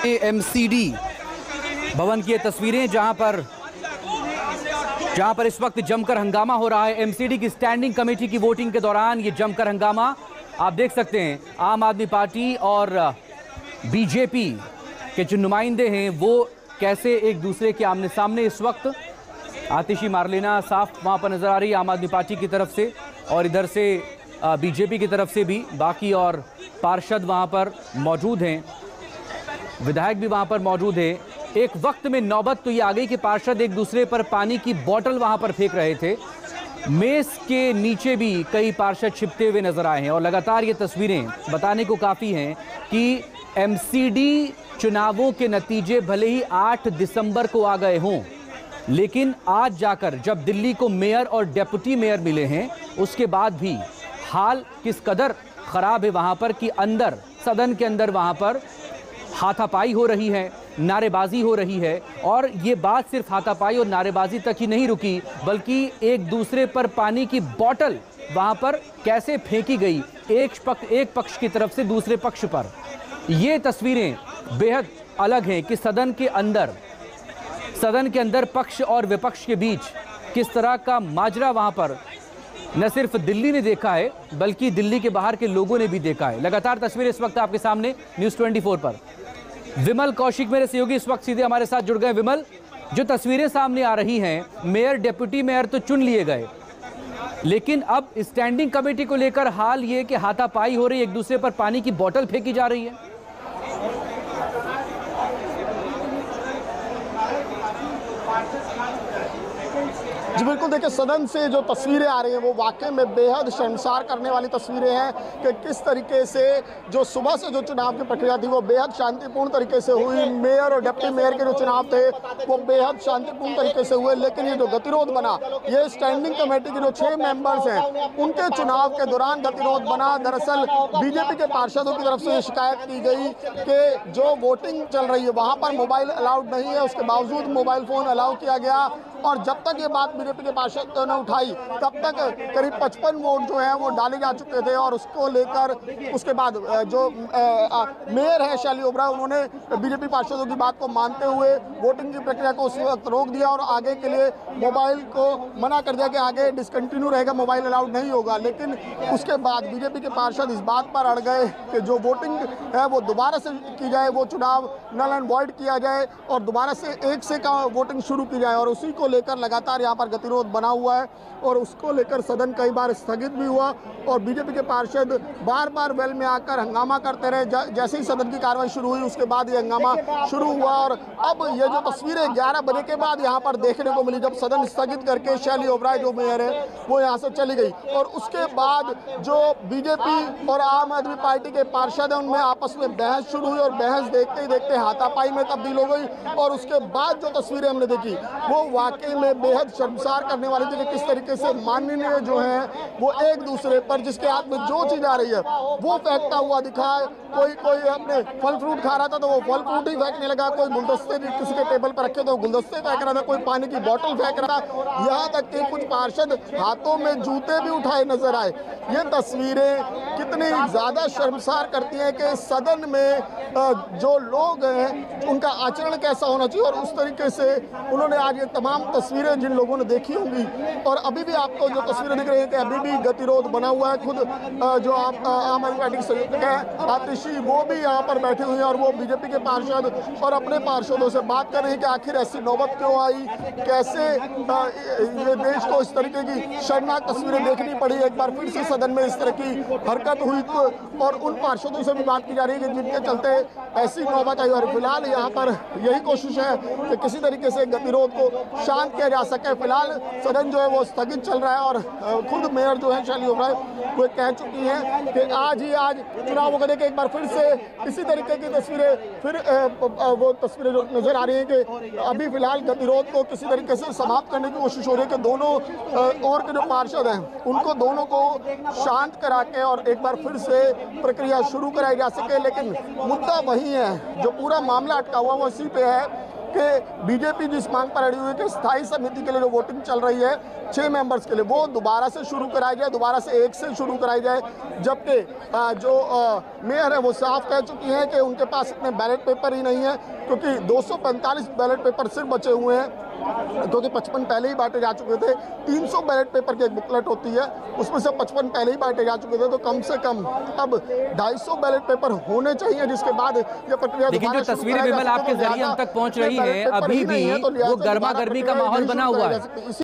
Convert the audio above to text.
MCD भवन की ये तस्वीरें जहां पर इस वक्त जमकर हंगामा हो रहा है। एमसीडी की स्टैंडिंग कमेटी की वोटिंग के दौरान ये जमकर हंगामा आप देख सकते हैं। आम आदमी पार्टी और बीजेपी के जो नुमाइंदे हैं वो कैसे एक दूसरे के आमने सामने इस वक्त आतिशी मार लेना साफ वहां पर नजर आ रही है आम आदमी पार्टी की तरफ से, और इधर से बीजेपी की तरफ से भी बाकी और पार्षद वहां पर मौजूद हैं, विधायक भी वहां पर मौजूद हैं। एक वक्त में नौबत तो ये आ गई कि पार्षद एक दूसरे पर पानी की बोतल वहां पर फेंक रहे थे। मेज के नीचे भी कई पार्षद छिपते हुए नजर आए हैं और लगातार ये तस्वीरें बताने को काफ़ी हैं कि एमसीडी चुनावों के नतीजे भले ही 8 दिसंबर को आ गए हों, लेकिन आज जाकर जब दिल्ली को मेयर और डेप्यूटी मेयर मिले हैं उसके बाद भी हाल किस कदर खराब है वहां पर कि अंदर सदन के अंदर वहां पर हाथापाई हो रही है, नारेबाजी हो रही है। और ये बात सिर्फ हाथापाई और नारेबाजी तक ही नहीं रुकी, बल्कि एक दूसरे पर पानी की बोतल वहां पर कैसे फेंकी गई एक पक्ष की तरफ से दूसरे पक्ष पर। ये तस्वीरें बेहद अलग हैं कि सदन के अंदर पक्ष और विपक्ष के बीच किस तरह का माजरा वहां पर न सिर्फ दिल्ली ने देखा है बल्कि दिल्ली के बाहर के लोगों ने भी देखा है। लगातार तस्वीरें इस वक्त आपके सामने न्यूज़ 24 पर। विमल कौशिक मेरे सहयोगी इस वक्त सीधे हमारे साथ जुड़ गए। विमल, जो तस्वीरें सामने आ रही हैं, मेयर डेप्यूटी मेयर तो चुन लिए गए, लेकिन अब स्टैंडिंग कमेटी को लेकर हाल ये कि हाथापाई हो रही है, एक दूसरे पर पानी की बोतल फेंकी जा रही है। जी बिल्कुल, देखिए सदन से जो तस्वीरें आ रही हैं वो वाकई में बेहद शर्मसार करने वाली तस्वीरें हैं कि किस तरीके से जो सुबह से जो चुनाव की प्रक्रिया थी वो बेहद शांतिपूर्ण तरीके से हुई। मेयर और डिप्टी मेयर के जो चुनाव थे वो बेहद शांतिपूर्ण तरीके से हुए, लेकिन ये जो गतिरोध बना, ये स्टैंडिंग कमेटी के जो 6 मेंबर्स हैं उनके चुनाव के दौरान गतिरोध बना। दरअसल बीजेपी के पार्षदों की तरफ से शिकायत की गई कि जो वोटिंग चल रही है वहाँ पर मोबाइल अलाउड नहीं है, उसके बावजूद मोबाइल फ़ोन अलाउ किया गया। और जब तक ये बात बीजेपी के पार्षद ने उठाई तब तक करीब 55 वोट जो है वो डाले जा चुके थे, और उसको लेकर उसके बाद जो मेयर है शैली ओबराय, उन्होंने बीजेपी पार्षदों की बात को मानते हुए वोटिंग की प्रक्रिया को उस वक्त रोक दिया और आगे के लिए मोबाइल को मना कर दिया कि आगे डिसकंटिन्यू रहेगा, मोबाइल अलाउड नहीं होगा। लेकिन उसके बाद बीजेपी के पार्षद इस बात पर अड़ गए कि जो वोटिंग है वो दोबारा से की जाए, वो चुनाव नल एंड वॉइड किया जाए और दोबारा से एक से का वोटिंग शुरू की जाए। और उसी को लेकर लगातार यहाँ पर गतिरोध बना हुआ है और उसको लेकर सदन कई बार स्थगित भी हुआ और बीजेपी के पार्षद बार बार वेल में आकर हंगामा करते रहे। जैसे ही सदन की कार्रवाई शुरू हुई उसके बाद ये हंगामा शुरू हुआ और अब ये जो तस्वीरें 11 बजे के बाद यहाँ पर देखने को मिली, जब सदन स्थगित करके शैली ओबराय जो मेयर है वो यहाँ से चली गई और उसके बाद जो बीजेपी और आम आदमी पार्टी के पार्षद हैं उनमें आपस में बहस शुरू हुई और बहस देखते ही देखते हाथापाई में तब्दील हो गई। और उसके बाद जो तस्वीरें हमने देखी वो वाकई में बेहद शर्मसार करने वाली थी कि किस तरीके से माननीय जो है वो एक दूसरे पर जिसके हाथ में जो चीज आ रही है वो फेंकता हुआ दिखा। कोई अपने फल फ्रूट खा रहा था तो वो फल फ्रूट ही फेंकने लगा, कोई गुलदस्ते किसी के टेबल पर रखे तो गुलदस्ते फेंक रहा था, कोई पानी की बोतल फेंक रहा था, यहाँ तक कि कुछ पार्षद हाथों में जूते भी उठाए नजर आए। ये तस्वीरें कितनी ज्यादा शर्मसार करती हैं कि सदन में जो लोग हैं उनका आचरण कैसा होना चाहिए। और उस तरीके से उन्होंने आज ये तमाम तस्वीरें जिन लोगों ने देखी होंगी और अभी भी आपको जो तस्वीरें दिख रही है कि अभी भी गतिरोध बना हुआ है। खुद जो आप आम आदमी पार्टी के संयोजक हैं आतिशी, वो भी यहाँ पर बैठे हुए हैं और वो बीजेपी के पार्षद और अपने पार्षदों से बात कर रहे हैं कि आखिर ऐसी नौबत क्यों आई, कैसे ये देश को इस तरीके की शर्मनाक तस्वीरें देखनी पड़ी। एक बार फिर से सदन में इस तरह की हरकत हुई और उन पार्षदों से भी बात की जा रही है कि जिनके चलते ऐसी नौबत आई। और फिलहाल यहाँ पर यही कोशिश है कि किसी तरीके से गतिरोध को शांत किया जा सके। फिलहाल सदन जो है वो स्थगित चल रहा है और खुद मेयर जो है शैली ओबराय वो कह चुकी हैं कि आज चुनाव को लेकर एक बार फिर से इसी तरीके की तस्वीरें फिर वो तस्वीरें जो नजर आ रही हैं कि अभी फिलहाल गतिरोध को किसी तरीके से समाप्त करने की कोशिश हो रही है कि दोनों और के जो पार्षद हैं उनको दोनों को शांत करा के और एक बार फिर से प्रक्रिया शुरू कराई जा सके। लेकिन मुद्दा वही है, जो पूरा मामला अटका हुआ वो इसी पे है कि बीजेपी जिस मांग पर अड़ी हुई है कि स्थायी समिति के लिए जो वोटिंग चल रही है 6 मेंबर्स के लिए, वो दोबारा से शुरू कराई जाए, दोबारा से 1 से शुरू कराई जाए। जबकि जो मेयर है वो साफ कह चुकी हैं कि उनके पास इतने बैलेट पेपर ही नहीं है, क्योंकि 245 बैलेट पेपर सिर्फ बचे हुए हैं, क्योंकि 55 पहले ही बांटे जा चुके थे। 300 बैलेट पेपर की एक बुकलेट होती है, उसमें से 55 पहले ही बांटे जा चुके थे, तो कम से कम अब 250 बैलेट पेपर होने चाहिए, जिसके बाद ये प्रक्रिया। लेकिन जो तस्वीरें विमल आपके जरिए हम तक पहुंच रही है, अभी भी वो गर्मा गर्मी का माहौल बना हुआ है।